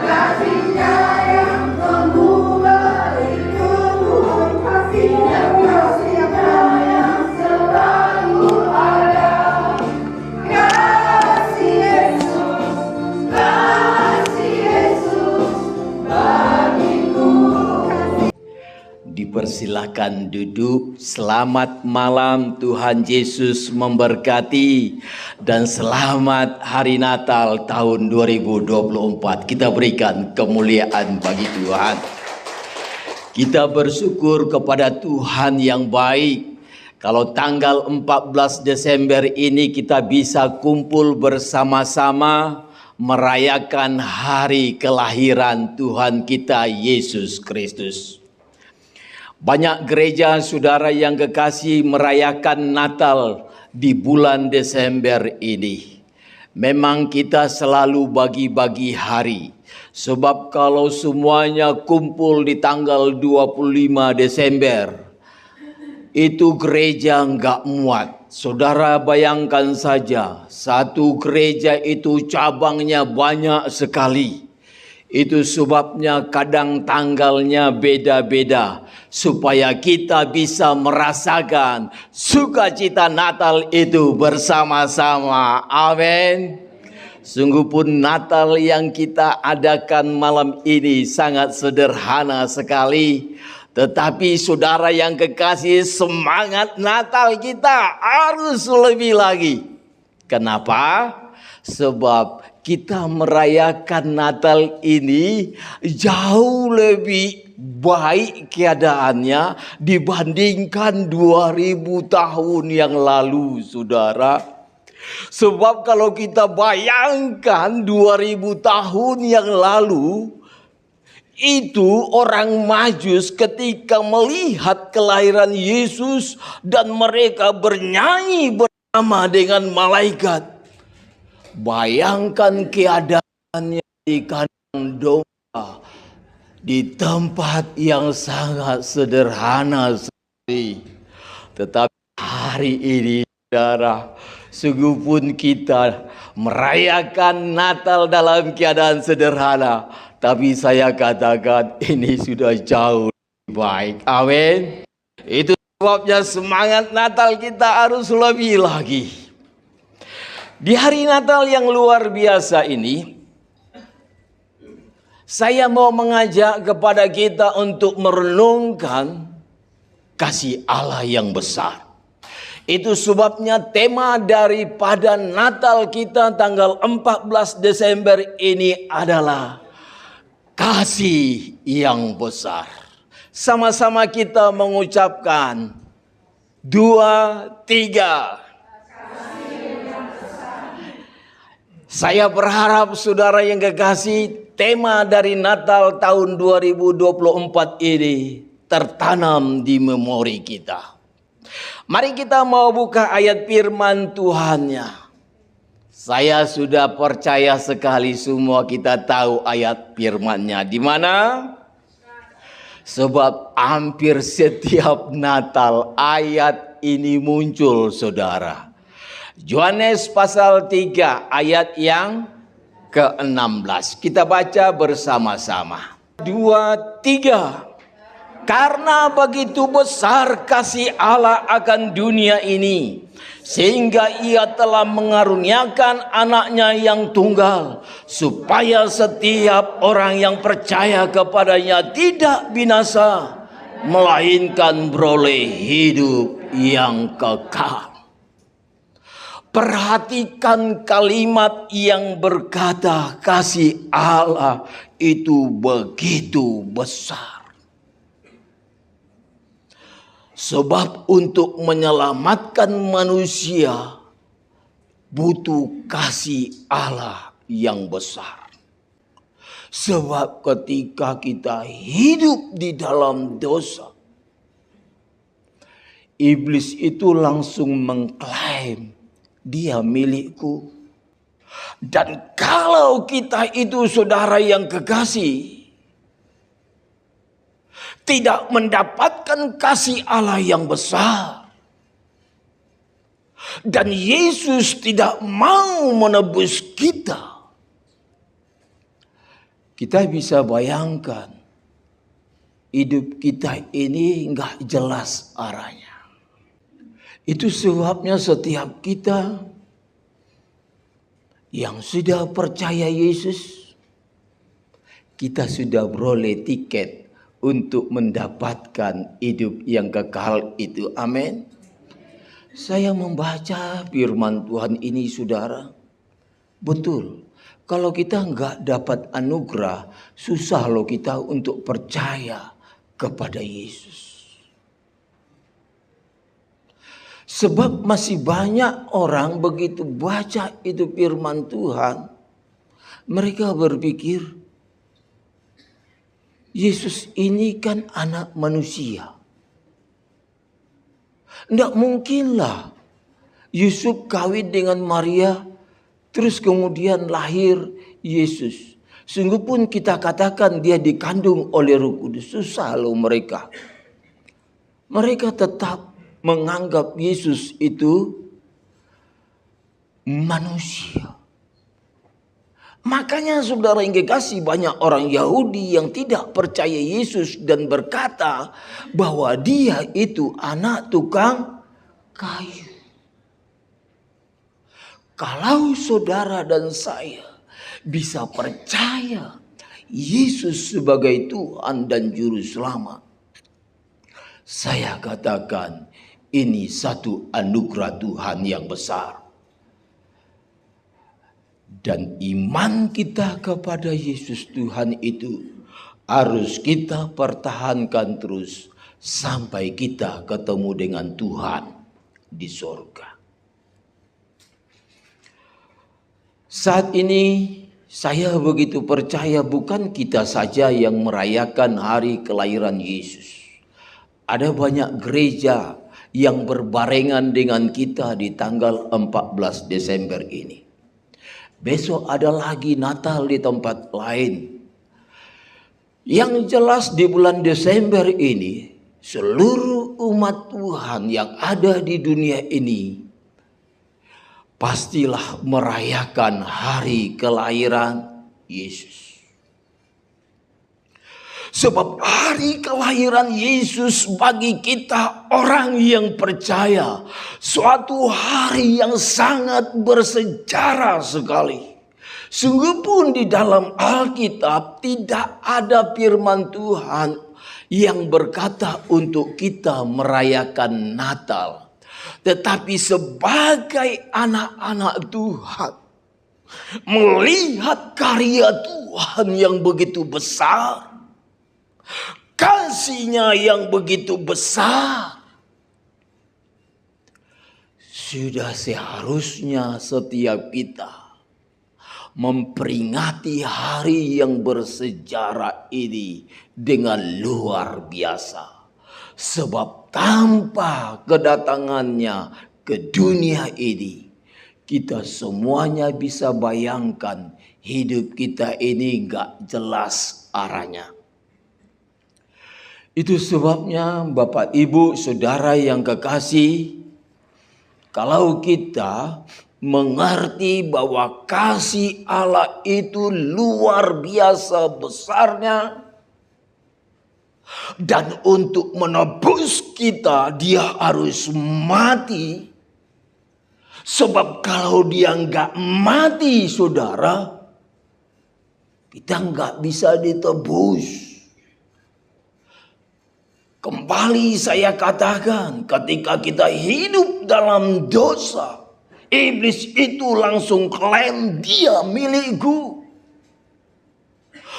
Kasih-Nya yang mengubah hidup, kasih-Nya yang selalu ada. Kasih Yesus bagiku. Dipersilakan duduk. Selamat malam, Tuhan Yesus memberkati. Dan selamat Hari Natal tahun 2024. Kita berikan kemuliaan bagi Tuhan. Kita bersyukur kepada Tuhan yang baik. Kalau tanggal 14 Desember ini kita bisa kumpul bersama-sama merayakan hari kelahiran Tuhan kita Yesus Kristus. Banyak gereja saudara yang kekasih merayakan Natal di bulan Desember ini. Memang kita selalu bagi-bagi hari. Sebab kalau semuanya kumpul di tanggal 25 Desember, itu gereja enggak muat. Saudara bayangkan saja, satu gereja itu cabangnya banyak sekali. Itu sebabnya kadang tanggalnya beda-beda. Supaya kita bisa merasakan sukacita Natal itu bersama-sama. Amin. Sungguh pun Natal yang kita adakan malam ini sangat sederhana sekali. Tetapi saudara yang kekasih, semangat Natal kita harus lebih lagi. Kenapa? Sebab kita merayakan Natal ini jauh lebih baik keadaannya dibandingkan 2000 tahun yang lalu, saudara. Sebab kalau kita bayangkan 2000 tahun yang lalu, itu orang Majus ketika melihat kelahiran Yesus dan mereka bernyanyi bersama dengan malaikat. Bayangkan keadaannya di kandang domba, di tempat yang sangat sederhana sekali. Tetapi hari ini, saudara, sungguh pun kita merayakan Natal dalam keadaan sederhana. Tapi saya katakan ini sudah jauh lebih baik. Amin. Itu sebabnya semangat Natal kita harus lebih lagi. Di hari Natal yang luar biasa ini, saya mau mengajak kepada kita untuk merenungkan kasih Allah yang besar. Itu sebabnya tema daripada Natal kita tanggal 14 Desember ini adalah kasih yang besar. Sama-sama kita mengucapkan 2, 3. Saya berharap saudara yang kekasih, tema dari Natal tahun 2024 ini tertanam di memori kita. Mari kita mau buka ayat firman Tuhannya. Saya sudah percaya sekali semua kita tahu ayat firman-Nya di mana? Sebab hampir setiap Natal ayat ini muncul, saudara. Yohanes pasal 3 ayat yang ke-16. Kita baca bersama-sama. 2, 3. Karena begitu besar kasih Allah akan dunia ini, sehingga Ia telah mengaruniakan anaknya yang tunggal, supaya setiap orang yang percaya kepadanya tidak binasa, melainkan beroleh hidup yang kekal. Perhatikan kalimat yang berkata kasih Allah itu begitu besar. Sebab untuk menyelamatkan manusia butuh kasih Allah yang besar. Sebab ketika kita hidup di dalam dosa, iblis itu langsung mengklaim dia milikku. Dan kalau kita itu saudara yang kekasih, tidak mendapatkan kasih Allah yang besar, dan Yesus tidak mau menebus kita, Kita bisa bayangkan hidup kita ini nggak jelas arahnya. Itu sebabnya setiap kita yang sudah percaya Yesus, kita sudah beroleh tiket untuk mendapatkan hidup yang kekal itu. Amin. Saya membaca firman Tuhan ini, saudara. Betul, kalau kita nggak dapat anugerah, susah loh kita untuk percaya kepada Yesus. Sebab masih banyak orang begitu baca itu firman Tuhan, mereka berpikir, Yesus ini kan anak manusia. Tidak mungkinlah Yusuf kawin dengan Maria, terus kemudian lahir Yesus. Sungguh pun kita katakan dia dikandung oleh Roh Kudus. Susah loh mereka. Mereka tetap menganggap Yesus itu manusia. Makanya saudara yang kekasih, banyak orang Yahudi yang tidak percaya Yesus dan berkata bahwa dia itu anak tukang kayu. Kalau saudara dan saya bisa percaya Yesus sebagai Tuhan dan Juru Selamat, saya katakan ini satu anugerah Tuhan yang besar. Dan iman kita kepada Yesus Tuhan itu harus kita pertahankan terus sampai kita ketemu dengan Tuhan di sorga. Saat ini saya begitu percaya bukan kita saja yang merayakan hari kelahiran Yesus. Ada banyak gereja yang berbarengan dengan kita di tanggal 14 Desember ini. Besok ada lagi Natal di tempat lain. Yang jelas di bulan Desember ini, seluruh umat Tuhan yang ada di dunia ini pastilah merayakan hari kelahiran Yesus. Sebab hari kelahiran Yesus bagi kita orang yang percaya suatu hari yang sangat bersejarah sekali. Sungguh pun di dalam Alkitab tidak ada firman Tuhan yang berkata untuk kita merayakan Natal. Tetapi sebagai anak-anak Tuhan, melihat karya Tuhan yang begitu besar, kasih-Nya yang begitu besar, sudah seharusnya setiap kita memperingati hari yang bersejarah ini dengan luar biasa. Sebab tanpa kedatangannya ke dunia ini, kita semuanya bisa bayangkan hidup kita ini gak jelas arahnya. Itu sebabnya Bapak Ibu Saudara yang kekasih, kalau kita mengerti bahwa kasih Allah itu luar biasa besarnya, dan untuk menebus kita dia harus mati. Sebab kalau dia nggak mati saudara, kita nggak bisa ditebus. Kembali saya katakan, ketika kita hidup dalam dosa, iblis itu langsung klaim dia milikku.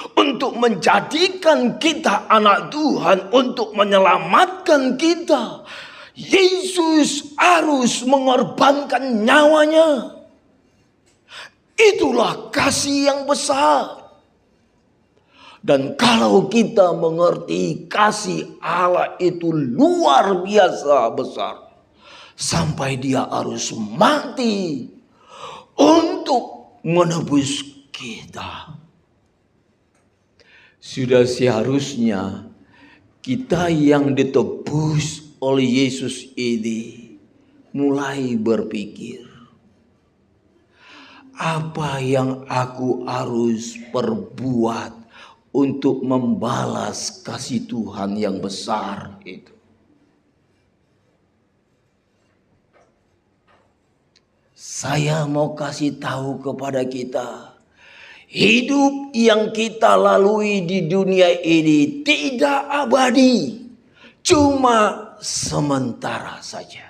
Untuk menjadikan kita anak Tuhan, untuk menyelamatkan kita, Yesus harus mengorbankan nyawanya. Itulah kasih yang besar. Dan kalau kita mengerti kasih Allah itu luar biasa besar, sampai dia harus mati untuk menebus kita, sudah seharusnya kita yang ditebus oleh Yesus ini mulai berpikir, apa yang aku harus perbuat untuk membalas kasih Tuhan yang besar itu. Saya mau kasih tahu kepada kita, hidup yang kita lalui di dunia ini tidak abadi, cuma sementara saja.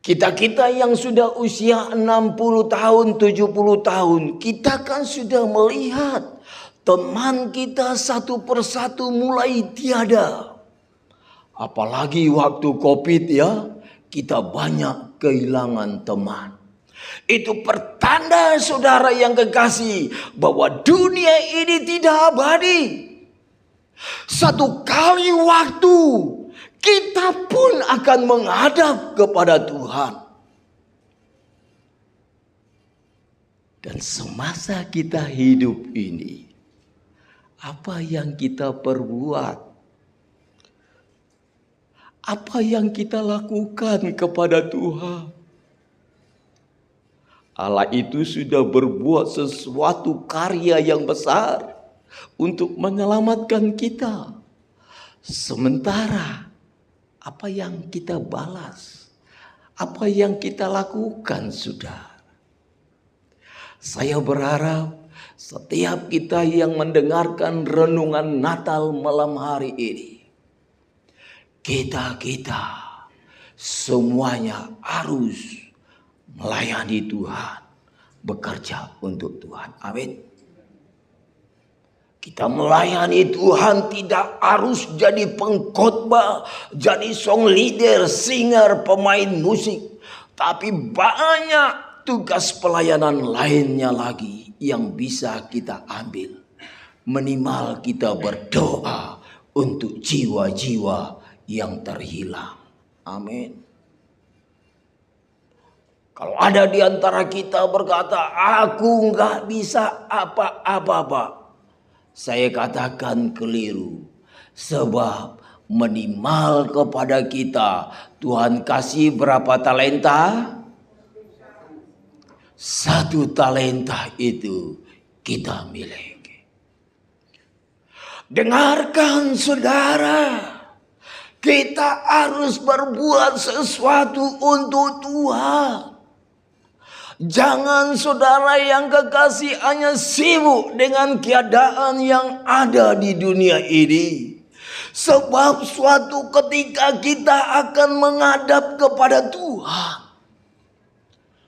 Kita yang sudah usia 60 tahun, 70 tahun, kita kan sudah melihat teman kita satu persatu mulai tiada. Apalagi waktu Covid ya, kita banyak kehilangan teman. Itu pertanda saudara yang kekasih bahwa dunia ini tidak abadi. Satu kali waktu kita pun akan menghadap kepada Tuhan. Dan semasa kita hidup ini, apa yang kita perbuat? Apa yang kita lakukan kepada Tuhan? Allah itu sudah berbuat sesuatu karya yang besar untuk menyelamatkan kita. Sementara apa yang kita balas, apa yang kita lakukan sudah. Saya berharap setiap kita yang mendengarkan renungan Natal malam hari ini, kita semuanya harus melayani Tuhan, bekerja untuk Tuhan. Amin. Kita melayani Tuhan tidak harus jadi pengkhotbah, jadi song leader, singer, pemain musik. Tapi banyak tugas pelayanan lainnya lagi yang bisa kita ambil. Minimal kita berdoa untuk jiwa-jiwa yang terhilang. Amin. Kalau ada di antara kita berkata, aku nggak bisa apa-apa. Saya katakan keliru. Sebab minimal kepada kita Tuhan kasih berapa talenta? 1 talenta itu kita miliki. Dengarkan saudara. Kita harus berbuat sesuatu untuk Tuhan. Jangan saudara yang kekasih hanya sibuk dengan keadaan yang ada di dunia ini. Sebab suatu ketika kita akan menghadap kepada Tuhan.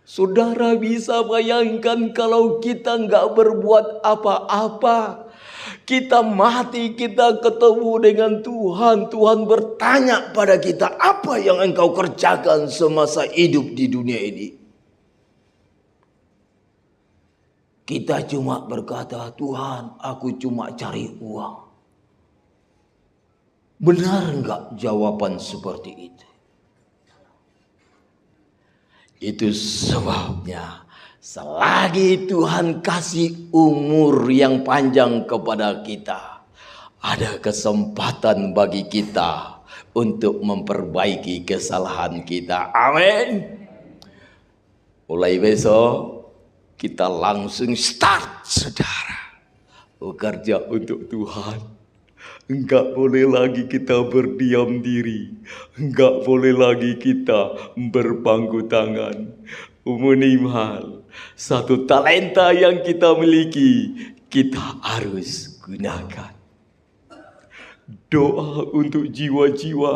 Saudara bisa bayangkan kalau kita nggak berbuat apa-apa. Kita mati, kita ketemu dengan Tuhan. Tuhan bertanya pada kita, apa yang engkau kerjakan semasa hidup di dunia ini? Kita cuma berkata, Tuhan, aku cuma cari uang. Benar enggak jawaban seperti itu? Itu sebabnya selagi Tuhan kasih umur yang panjang kepada kita, ada kesempatan bagi kita untuk memperbaiki kesalahan kita. Amin. Mulai besok kita langsung start, saudara, bekerja untuk Tuhan. Enggak boleh lagi kita berdiam diri. Enggak boleh lagi kita berpangku tangan. Minimal 1 talenta yang kita miliki, kita harus gunakan. Doa untuk jiwa-jiwa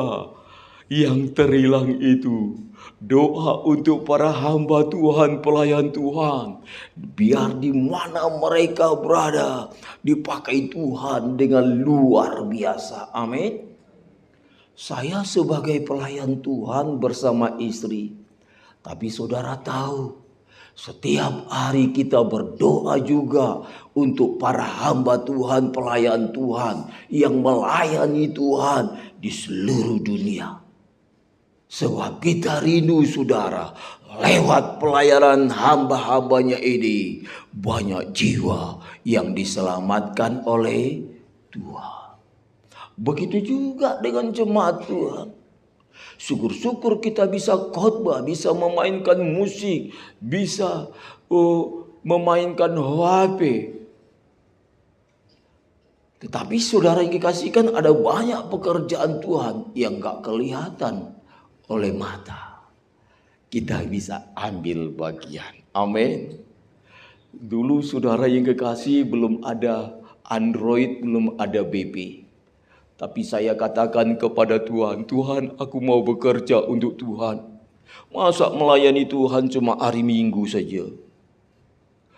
yang terhilang itu. Doa untuk para hamba Tuhan, pelayan Tuhan. Biar di mana mereka berada, dipakai Tuhan dengan luar biasa. Amin. Saya sebagai pelayan Tuhan bersama istri. Tapi saudara tahu, setiap hari kita berdoa juga untuk para hamba Tuhan, pelayan Tuhan yang melayani Tuhan di seluruh dunia. Sebab kita rindu saudara, lewat pelayanan hamba-hambanya ini banyak jiwa yang diselamatkan oleh Tuhan. Begitu juga dengan jemaat Tuhan. Syukur-syukur kita bisa khotbah, bisa memainkan musik, bisa memainkan HP. Tetapi saudara yang dikasihkan, ada banyak pekerjaan Tuhan yang gak kelihatan oleh mata. Kita bisa ambil bagian. Amin. Dulu saudara yang kekasih, belum ada Android, belum ada BP. Tapi saya katakan kepada Tuhan, Tuhan, aku mau bekerja untuk Tuhan. Masa melayani Tuhan cuma hari Minggu saja?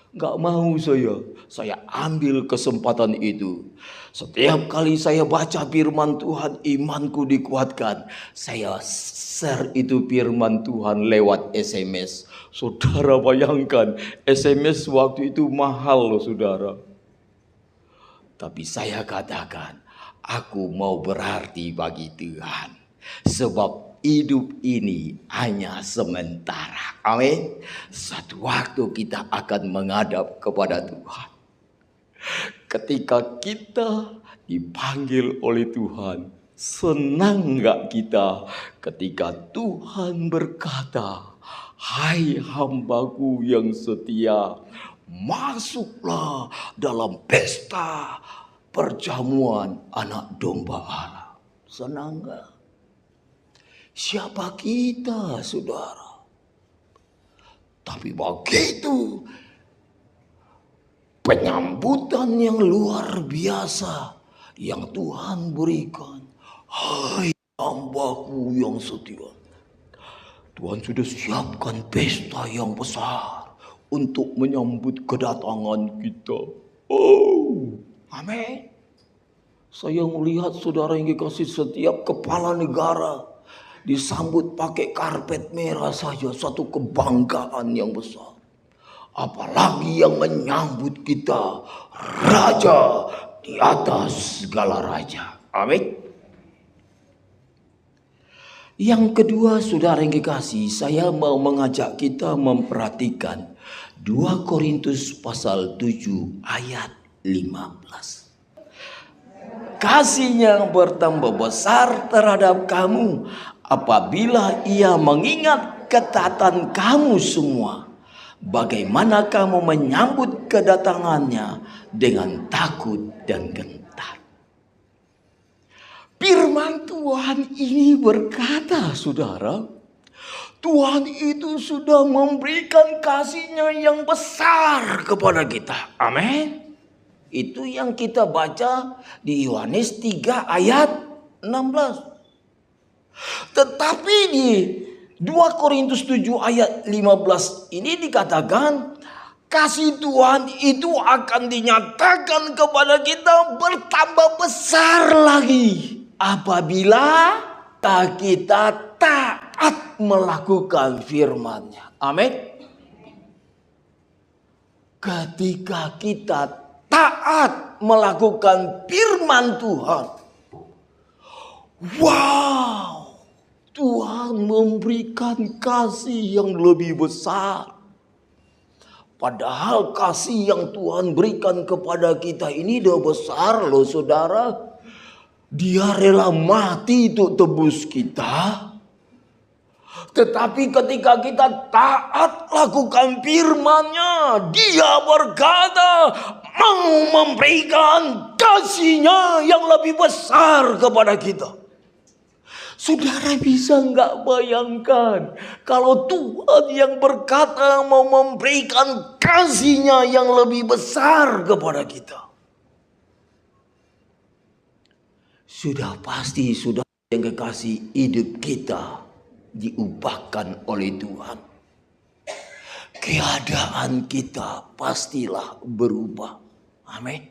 Gak mau saya ambil kesempatan itu. Setiap kali saya baca firman Tuhan, imanku dikuatkan. Saya share itu firman Tuhan lewat SMS. Saudara bayangkan, SMS waktu itu mahal loh saudara. Tapi saya katakan, aku mau berarti bagi Tuhan. Sebab hidup ini hanya sementara. Amin. Satu waktu kita akan menghadap kepada Tuhan. Ketika kita dipanggil oleh Tuhan, senang gak kita ketika Tuhan berkata, hai hambaku yang setia, masuklah dalam pesta perjamuan anak domba Allah. Senang gak? Siapa kita, saudara? Tapi begitu penyambutan yang luar biasa yang Tuhan berikan. Hai hambaku yang setia. Tuhan sudah siapkan pesta yang besar untuk menyambut kedatangan kita. Oh, amin. Saya melihat saudara yang dikasih, setiap kepala negara disambut pakai karpet merah saja, satu kebanggaan yang besar. Apalagi yang menyambut kita, Raja di atas segala raja. Amin. Yang kedua saudara yang dikasih, saya mau mengajak kita memperhatikan 2 Korintus pasal 7 ayat 15. Kasihnya bertambah besar terhadap kamu apabila ia mengingat ketaatan kamu semua. Bagaimana kamu menyambut kedatangannya dengan takut dan gentar. Firman Tuhan ini berkata, saudara, Tuhan itu sudah memberikan kasih-Nya yang besar kepada kita. Amin. Itu yang kita baca di Yohanes 3 ayat 16. Tetapi di 2 Korintus 7 ayat 15 ini dikatakan, kasih Tuhan itu akan dinyatakan kepada kita bertambah besar lagi apabila kita taat melakukan firman-Nya. Amin. Ketika kita taat melakukan firman Tuhan, wow, Tuhan memberikan kasih yang lebih besar. Padahal kasih yang Tuhan berikan kepada kita ini udah besar loh saudara. Dia rela mati untuk tebus kita. Tetapi ketika kita taat lakukan firman-Nya, Dia berkata mau memberikan kasih-Nya yang lebih besar kepada kita. Saudara bisa nggak bayangkan kalau Tuhan yang berkata mau memberikan kasih-Nya yang lebih besar kepada kita. Sudah pasti sudah yang kekasih, hidup kita diubahkan oleh Tuhan. Keadaan kita pastilah berubah. Amin.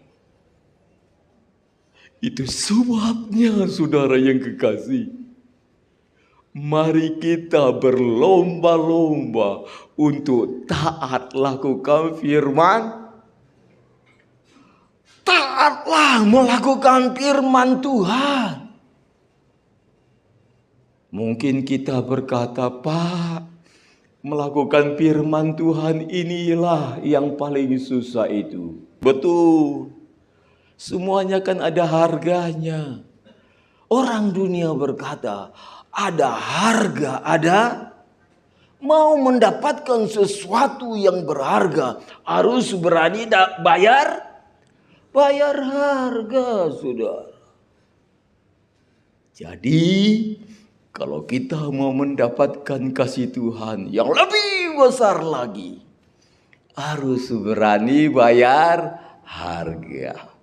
Itu sebabnya saudara yang kekasih, mari kita berlomba-lomba untuk taat lakukan firman. Taatlah melakukan firman Tuhan. Mungkin kita berkata, Pak, melakukan firman Tuhan inilah yang paling susah itu. Betul. Semuanya kan ada harganya. Orang dunia berkata, ada harga, ada Mau mendapatkan sesuatu yang berharga harus berani bayar harga, saudara. Jadi kalau kita mau mendapatkan kasih Tuhan yang lebih besar lagi, harus berani bayar harga.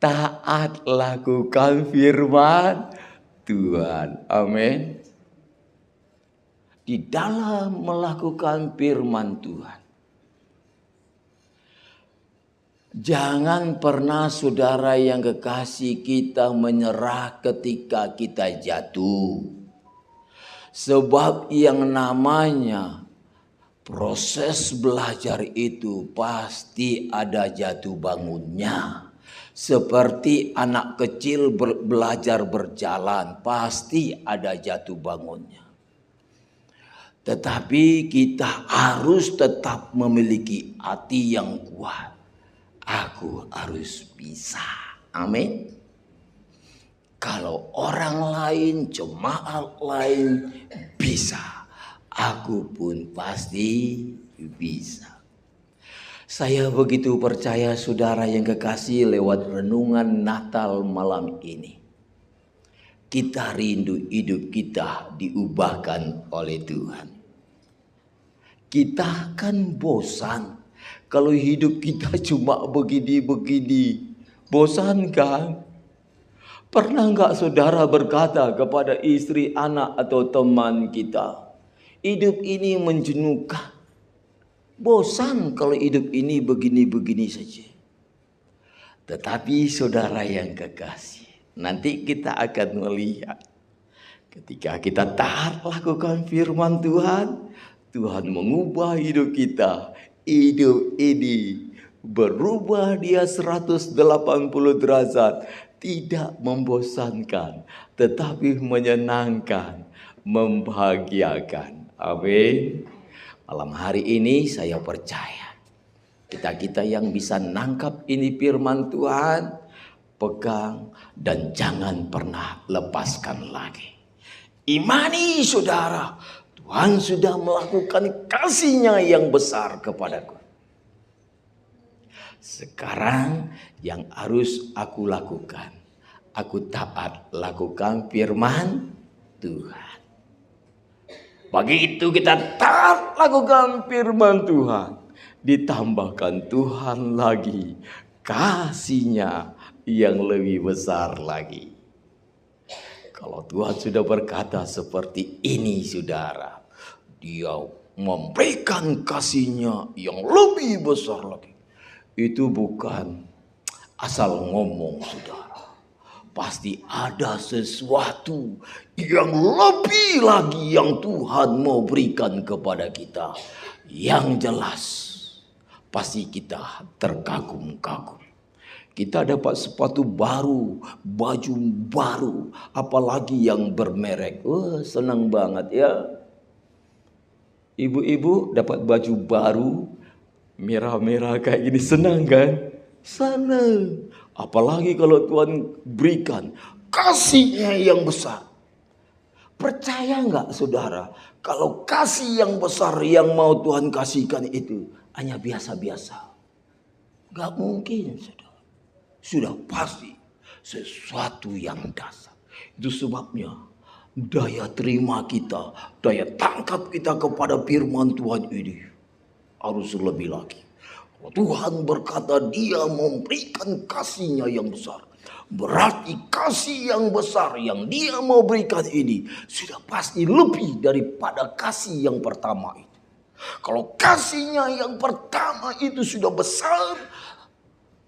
Taat lakukan firman Tuhan. Amin. Di dalam melakukan firman Tuhan, jangan pernah saudara yang kekasih kita menyerah ketika kita jatuh. Sebab yang namanya proses belajar itu pasti ada jatuh bangunnya. Seperti anak kecil belajar berjalan, pasti ada jatuh bangunnya. Tetapi kita harus tetap memiliki hati yang kuat. Aku harus bisa. Amin. Kalau orang lain, jemaat lain bisa, aku pun pasti bisa. Saya begitu percaya saudara yang kekasih lewat renungan Natal malam ini. Kita rindu hidup kita diubahkan oleh Tuhan. Kita akan bosan kalau hidup kita cuma begini-begini. Bosan kan? Pernah enggak saudara berkata kepada istri, anak atau teman kita, hidup ini menjenuhkan. Bosan kalau hidup ini begini-begini saja. Tetapi saudara yang kekasih, nanti kita akan melihat ketika kita taat lakukan firman Tuhan, Tuhan mengubah hidup kita. Hidup ini berubah dia 180 derajat. Tidak membosankan, tetapi menyenangkan, membahagiakan. Amin. Malam hari ini saya percaya kita yang bisa nangkap ini firman Tuhan, pegang dan jangan pernah lepaskan lagi. Imani saudara, Tuhan sudah melakukan kasih-Nya yang besar kepadaku. Sekarang yang harus aku lakukan, aku taat lakukan firman Tuhan. Begitu kita taat lakukan firman Tuhan, ditambahkan Tuhan lagi kasih-Nya yang lebih besar lagi. Kalau Tuhan sudah berkata seperti ini saudara, Dia memberikan kasih-Nya yang lebih besar lagi. Itu bukan asal ngomong saudara. Pasti ada sesuatu yang lebih lagi yang Tuhan mau berikan kepada kita. Yang jelas pasti kita terkagum-kagum. Kita dapat sepatu baru, baju baru, apalagi yang bermerek. Senang banget ya. Ibu-ibu dapat baju baru, merah-merah kayak gini, senang kan? Senang. Apalagi kalau Tuhan berikan kasih-Nya yang besar. Percaya nggak saudara? Kalau kasih yang besar yang mau Tuhan kasihkan itu hanya biasa-biasa. Nggak mungkin saudara. Sudah pasti sesuatu yang dasar. Itu sebabnya daya terima kita, daya tangkap kita kepada firman Tuhan ini harus lebih lagi. Tuhan berkata Dia memberikan kasih-Nya yang besar. Berarti kasih yang besar yang Dia mau berikan ini sudah pasti lebih daripada kasih yang pertama itu. Kalau kasih-Nya yang pertama itu sudah besar,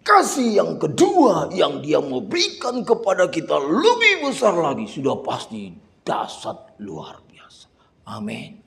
kasih yang kedua yang Dia mau berikan kepada kita lebih besar lagi. Sudah pasti dahsyat luar biasa. Amin.